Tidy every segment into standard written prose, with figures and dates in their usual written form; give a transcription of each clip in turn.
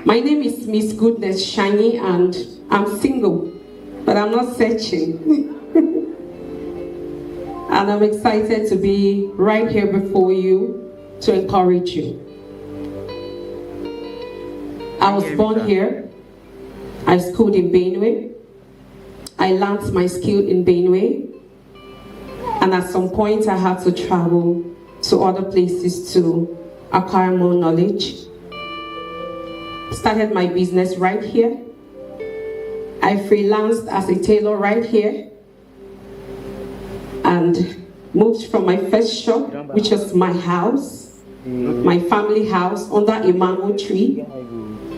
My name is Miss Goodness Shanyi, and I'm single, but I'm not searching. And I'm excited to be right here before you to encourage you. I was born here. I schooled in Benue. I learned my skill in Benue. And at some point, I had to travel to other places to acquire more knowledge. Started my business right here. I freelanced as a tailor right here. And moved from my first shop, which was my house, my family house, under a mango tree,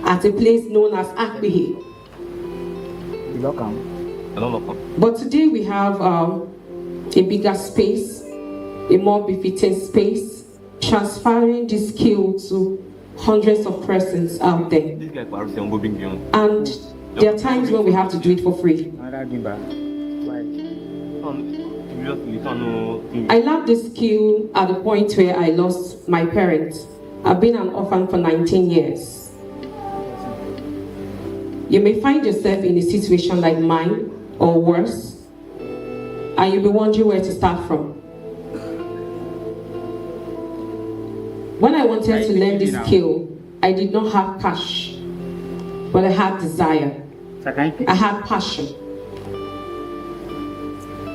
at a place known as Apeh. But today we have a bigger space, a more befitting space, transferring this skill to hundreds of persons out there. And there are times when we have to do it for free. I love this skill at the point where I lost my parents. I've been an orphan for 19 years. You may find yourself in a situation like mine or worse, and you'll be wondering where to start from. When I wanted to learn this skill, I did not have cash, but I had desire. I had passion.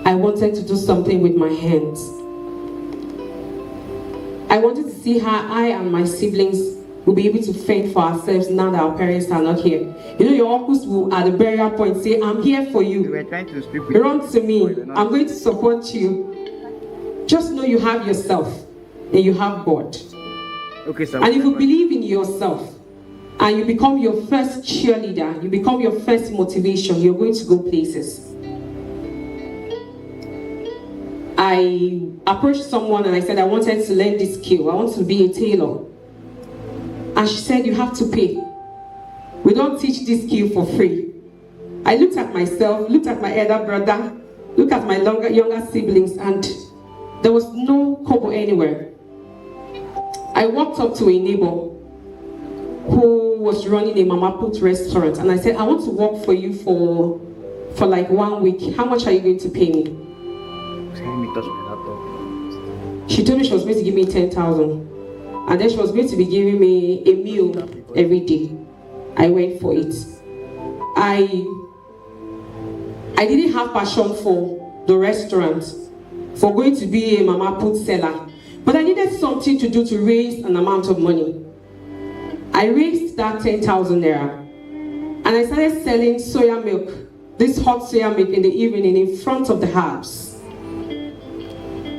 I wanted to do something with my hands. I wanted to see how I and my siblings will be able to fend for ourselves now that our parents are not here. You know, your uncles will, at the burial point, say, "I'm here for you. Run to me. I'm going to support you." Just know you have yourself and you have God. Okay, so and if you believe in yourself and you become your first cheerleader, you become your first motivation, you're going to go places. I approached someone and I said I wanted to learn this skill. I want to be a tailor. And she said, "You have to pay. We don't teach this skill for free." I looked at myself, looked at my elder brother, looked at my younger siblings, and there was no kobo anywhere. I walked up to a neighbor who was running a mama put restaurant, and I said, "I want to work for you for like 1 week. How much are you going to pay me?" She told me she was going to give me 10,000, and then she was going to be giving me a meal every day. I went for it. I didn't have passion for the restaurant, for going to be a mama put seller, but I needed something to do to raise an amount of money. I raised that 10,000 naira, and I started selling soya milk, this hot soya milk in the evening in front of the house.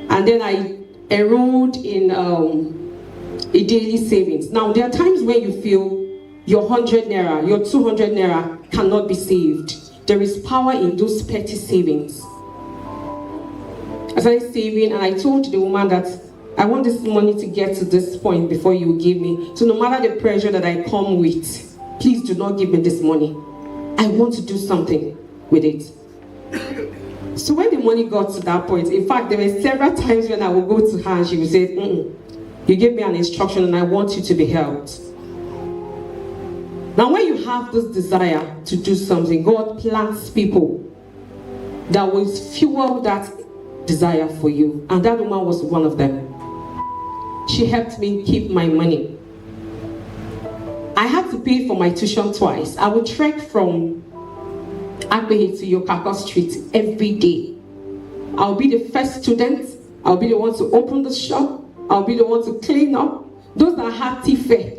And then I enrolled in a daily savings. Now, there are times when you feel your 100 naira, your 200 naira cannot be saved. There is power in those petty savings. I started saving, and I told the woman that I want this money to get to this point before you give me. So no matter the pressure that I come with, please do not give me this money. I want to do something with it. So when the money got to that point, in fact, there were several times when I would go to her and she would say, "You gave me an instruction and I want you to be helped." Now when you have this desire to do something, God plants people that will fuel that desire for you. And that woman was one of them. She helped me keep my money. I had to pay for my tuition twice. I would trek from Apeh to Yokaka Street every day. I'll be the first student. I'll be the one to open the shop. I'll be the one to clean up. Those that had tea fair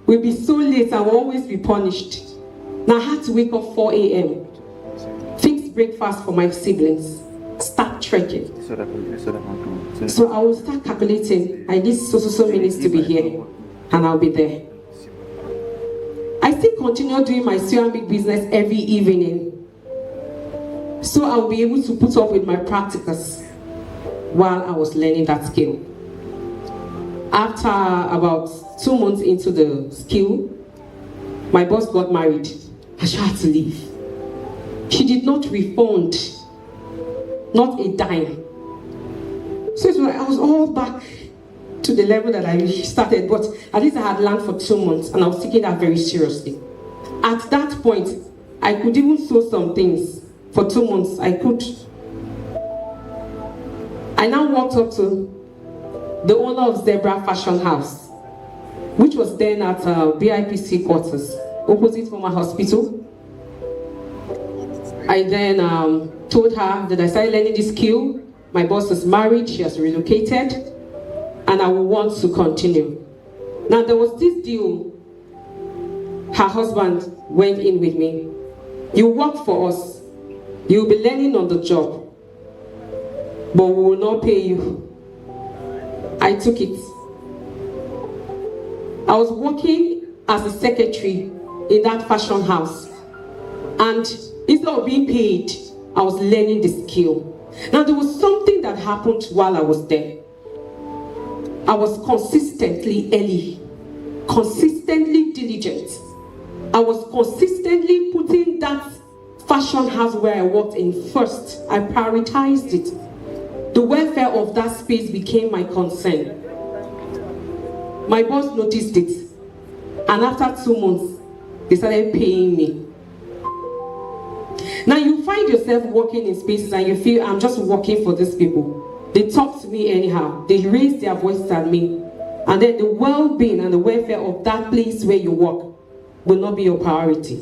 will be so late and will always be punished. Now I had to wake up 4 a.m., fix breakfast for my siblings, start trekking. So I will start calculating, I need so minutes to be here, and I'll be there. I still continue doing my ceramic business every evening, so I'll be able to put up with my practicals while I was learning that skill. After about 2 months into the skill, my boss got married and she had to leave. She did not refund, not a dime. So I was all back to the level that I started, but at least I had learned for 2 months, and I was taking that very seriously. At that point, I could even sew some things. For 2 months, I could. I now walked up to the owner of Zebra Fashion House, which was then at BIPC quarters, opposite Former Hospital. I then told her that I started learning this skill. My boss is married, she has relocated, and I will want to continue. Now there was this deal. Her husband went in with me. You work for us. You'll be learning on the job, but we will not pay you. I took it. I was working as a secretary in that fashion house, and instead of being paid, I was learning the skill. Now there was something that happened while I was there. I was consistently early, consistently diligent. I was consistently putting that fashion house where I worked in first. I prioritized it. The welfare of that space became my concern. My boss noticed it, and after 2 months, they started paying me. Now you find yourself working in spaces and you feel, I'm just working for these people. They talk to me anyhow. They raise their voices at me. And then the well-being and the welfare of that place where you work will not be your priority.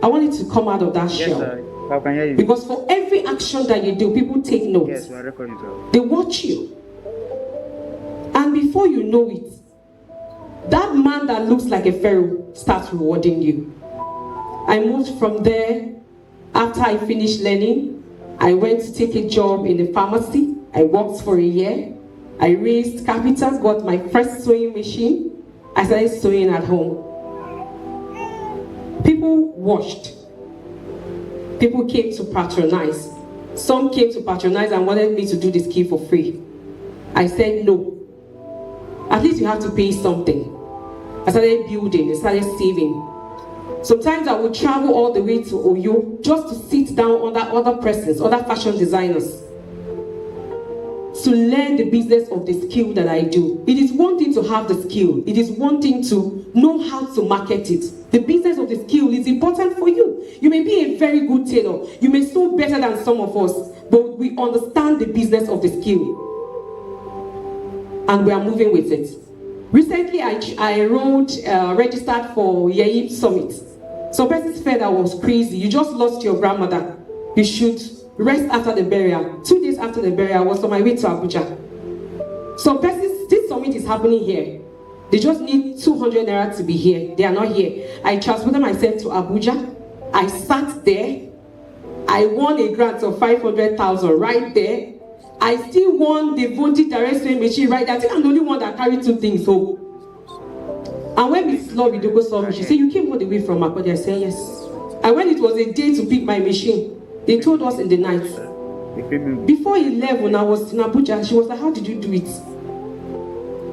I want you to come out of that shell. How can I hear you? Because for every action that you do, people take note. Yes, we are recording too. They watch you. And before you know it, that man that looks like a pharaoh starts rewarding you. I moved from there. After I finished learning, I went to take a job in a pharmacy. I worked for a year. I raised capital, got my first sewing machine. I started sewing at home. People watched. People came to patronize. Some came to patronize and wanted me to do this key for free. I said no. At least you have to pay something. I started building, I started saving. Sometimes I would travel all the way to Oyo just to sit down under other persons, other fashion designers, to learn the business of the skill that I do. It is one thing to have the skill. It is one thing to know how to market it. The business of the skill is important for you. You may be a very good tailor. You may sew better than some of us, but we understand the business of the skill. And we are moving with it. Recently, I registered for Yayim Summit. Some persons felt that was crazy. You just lost your grandmother. You should rest after the burial. 2 days after the burial, I was on my way to Abuja. Some persons, this summit is happening here. They just need 200 naira to be here. They are not here. I transported myself to Abuja. I sat there. I won a grant of 500,000 right there. I still won the voting direct sewing machine right there. I think I'm the only one that carried 2 things home. And when Miss Lord Vidoko saw me, she said, you came all the way from Makurdi. I said, yes. And when it was a day to pick my machine, they told us in the night. Before 11, I was in Abuja. She was like, how did you do it?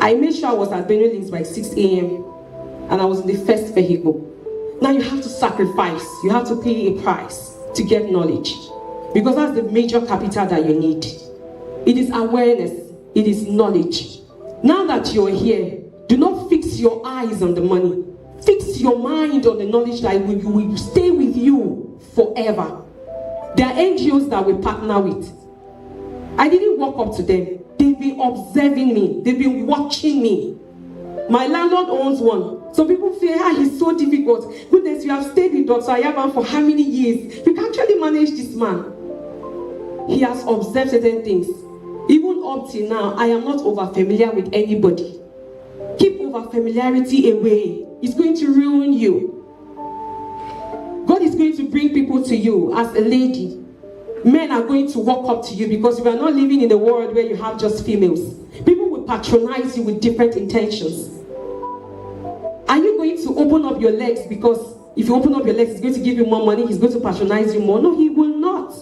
I made sure I was at Benue Links by 6 a.m. and I was in the first vehicle. Now you have to sacrifice. You have to pay a price to get knowledge. Because that's the major capital that you need. It is awareness. It is knowledge. Now that you're here, do not fix your eyes on the money. Fix your mind on the knowledge that will stay with you forever. There are NGOs that we partner with. I didn't walk up to them. They've been observing me. They've been watching me. My landlord owns one. Some people feel, he's so difficult. Goodness, you have stayed with Dr. Ayaban for how many years? You can actually manage this man. He has observed certain things. Even up till now, I am not over familiar with anybody. Keep over familiarity away. It's going to ruin you. God is going to bring people to you as a lady. Men are going to walk up to you because we are not living in a world where you have just females. People will patronize you with different intentions. Are you going to open up your legs because if you open up your legs, he's going to give you more money, he's going to patronize you more? No, he will not.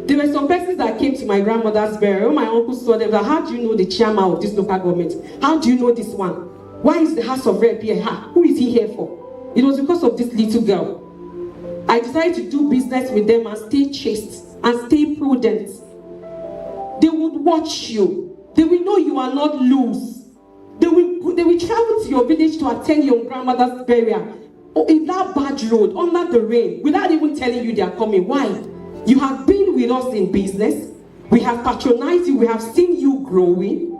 There were some persons that came to my grandmother's burial. My uncle saw them. Like, how do you know the chairman of this local government? How do you know this one? Why is the House of Rep here? Who is he here for? It was because of this little girl. I decided to do business with them and stay chaste and stay prudent. They would watch you. They will know you are not loose. They will travel to your village to attend your grandmother's burial in that bad road, under the rain, without even telling you they are coming. Why? You have been with us in business. We have patronized you. We have seen you growing.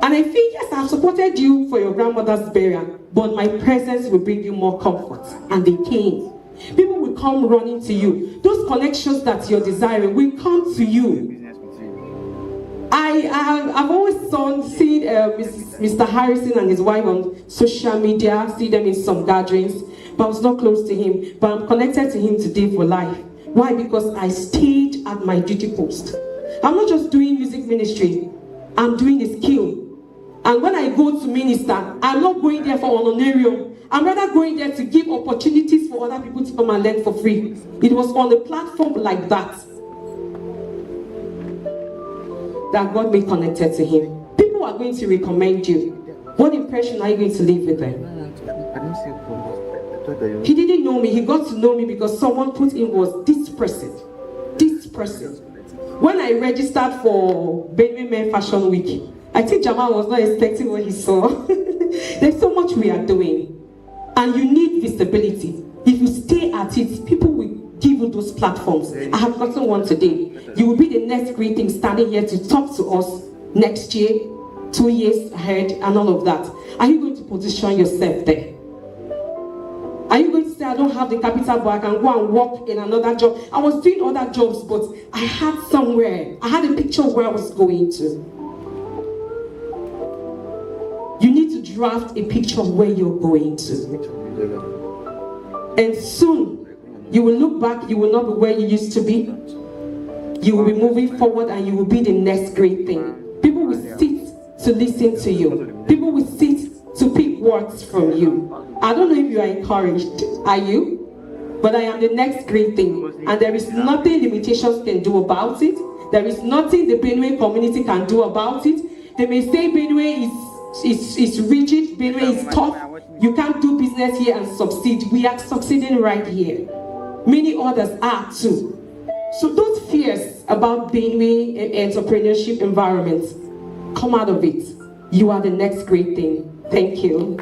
And I feel, yes, I have supported you for your grandmother's burial, but my presence will bring you more comfort. And they came. People will come running to you. Those connections that you're desiring will come to you. I've always seen Mr. Harrison and his wife on social media, see them in some gatherings, but I was not close to him. But I'm connected to him today for life. Why? Because I stayed at my duty post. I'm not just doing music ministry, I'm doing a skill. And when I go to minister, I'm not going there for honorarium. I'm rather going there to give opportunities for other people to come and learn for free. It was on a platform like that God made connected to him. People are going to recommend you. What impression are you going to leave with them? He didn't know me. He got to know me because someone put in was this person. This person. When I registered for Benue Men Fashion Week, I think Jamal was not expecting what he saw. There's so much we are doing. And you need visibility. If you stay at it, people will give you those platforms. I have gotten one today. You will be the next great thing standing here to talk to us next year, 2 years ahead, and all of that. Are you going to position yourself there? Are you going to say, I don't have the capital, but I can go and work in another job? I was doing other jobs, but I had somewhere. I had a picture of where I was going to. You need to draft a picture of where you're going to. And soon, you will look back, you will not be where you used to be. You will be moving forward and you will be the next great thing. People will sit to listen to you. People will sit to pick words from you. I don't know if you are encouraged. Are you? But I am the next great thing. And there is nothing limitations can do about it. There is nothing the Benue community can do about it. They may say Benue is rigid, Benue is tough. You can't do business here and succeed. We are succeeding right here. Many others are too. So those fears about Benue entrepreneurship environment, come out of it. You are the next great thing. Thank you.